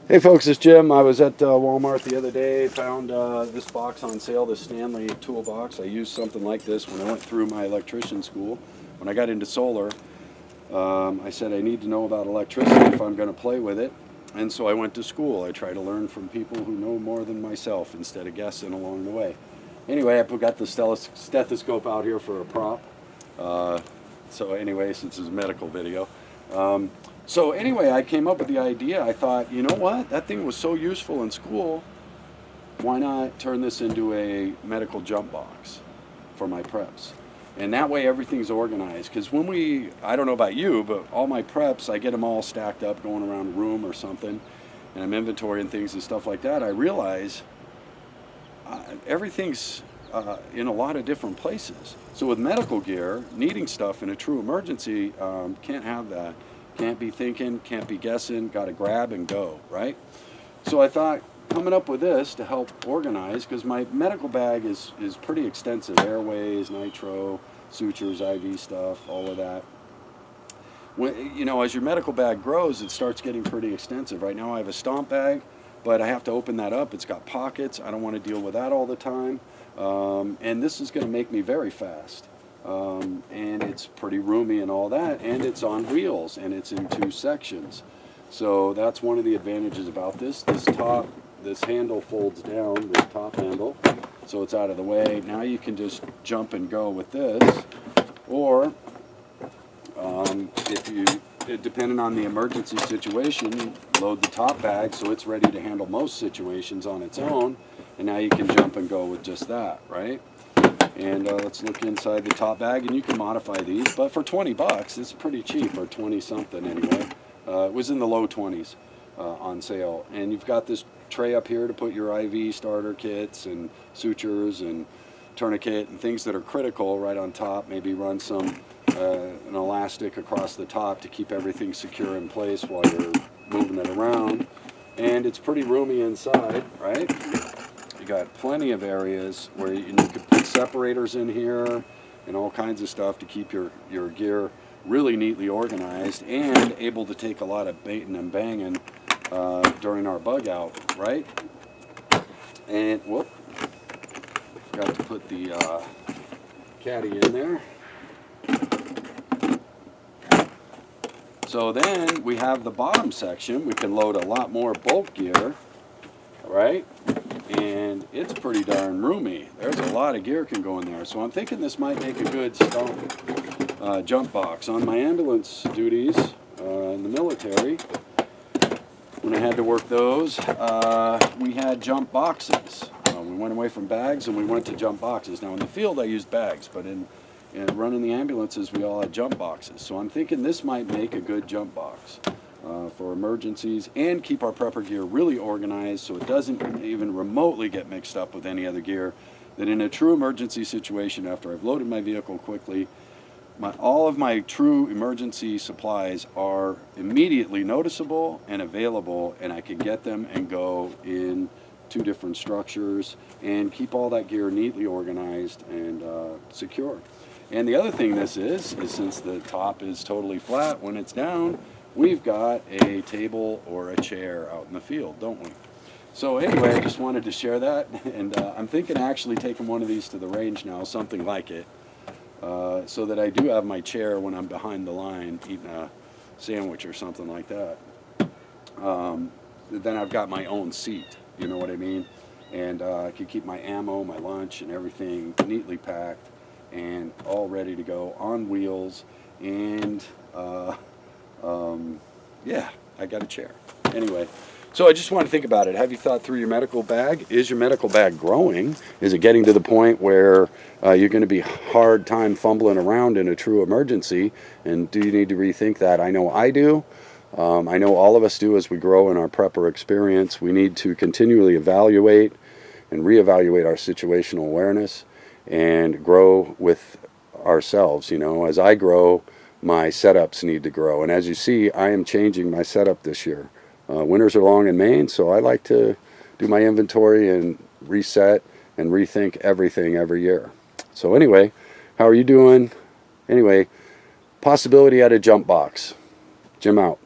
Hey folks, it's Jim. I was at Walmart the other day, found this box on sale, this Stanley toolbox. I used something like this when I went through my electrician school. When I got into solar, I said I need to know about electricity if I'm going to play with it. And so I went to school. I try to learn from people who know more than myself instead of guessing along the way. Anyway, I got the stethoscope out here for a prop. So anyway, since it's a medical video. So anyway, I came up with the idea. I thought, you know what? That thing was so useful in school. Why not turn this into a medical jump box for my preps? And that way everything's organized. Because when I don't know about you, but all my preps, I get them all stacked up going around a room or something. And I'm inventorying things and stuff like that. I realize everything's in a lot of different places. So with medical gear, needing stuff in a true emergency, can't have that. Can't be thinking, can't be guessing, got to grab and go, right? So I thought coming up with this to help organize, because my medical bag is pretty extensive, airways, nitro, sutures, IV stuff, all of that. When, you know, as your medical bag grows, it starts getting pretty extensive. Right now I have a stomp bag, but I have to open that up. It's got pockets. I don't want to deal with that all the time. And this is going to make me very fast. And it's pretty roomy and all that, and it's on wheels, and it's in 2 sections. So that's one of the advantages about this. This handle folds down, this top handle, so it's out of the way. Now you can just jump and go with this, or depending on the emergency situation, load the top bag so it's ready to handle most situations on its own, and now you can jump and go with just that, right? And let's look inside the top bag, and you can modify these, but for 20 bucks, it's pretty cheap, or 20 something anyway. It was in the low 20s on sale. And you've got this tray up here to put your IV starter kits and sutures and tourniquet and things that are critical right on top. Maybe run an elastic across the top to keep everything secure in place while you're moving it around. And it's pretty roomy inside, right? Got plenty of areas where you could put separators in here and all kinds of stuff to keep your gear really neatly organized and able to take a lot of baiting and banging during our bug out, right? And whoop, got to put the caddy in there. So then we have the bottom section. We can load a lot more bulk gear, right? And it's pretty darn roomy. There's a lot of gear can go in there. So I'm thinking this might make a good jump box. On my ambulance duties in the military, when I had to work those, we had jump boxes. We went away from bags and we went to jump boxes. Now in the field I used bags, but in running the ambulances we all had jump boxes. So I'm thinking this might make a good jump box. For emergencies, and keep our prepper gear really organized so it doesn't even remotely get mixed up with any other gear. That in a true emergency situation, after I've loaded my vehicle quickly, all of my true emergency supplies are immediately noticeable and available, and I can get them and go in 2 different structures and keep all that gear neatly organized and secure. And the other thing this is since the top is totally flat, when it's down, we've got a table or a chair out in the field, don't we? So anyway, I just wanted to share that, and I'm thinking of actually taking one of these to the range now, something like it, so that I do have my chair when I'm behind the line eating a sandwich or something like that. Then I've got my own seat, you know what I mean? And I can keep my ammo, my lunch, and everything neatly packed and all ready to go on wheels, and yeah, I got a chair. Anyway, so I just want to think about it. Have you thought through your medical bag? Is your medical bag growing? Is it getting to the point where you're going to be hard time fumbling around in a true emergency? And do you need to rethink that? I know I do. I know all of us do as we grow in our prepper experience. We need to continually evaluate and reevaluate our situational awareness and grow with ourselves. You know, as I grow, my setups need to grow, and as you see, I am changing my setup this year. Winters are long in Maine, so I like to do my inventory and reset and rethink everything every year. So anyway, how are you doing? Anyway, possibility at a jump box. Jim out.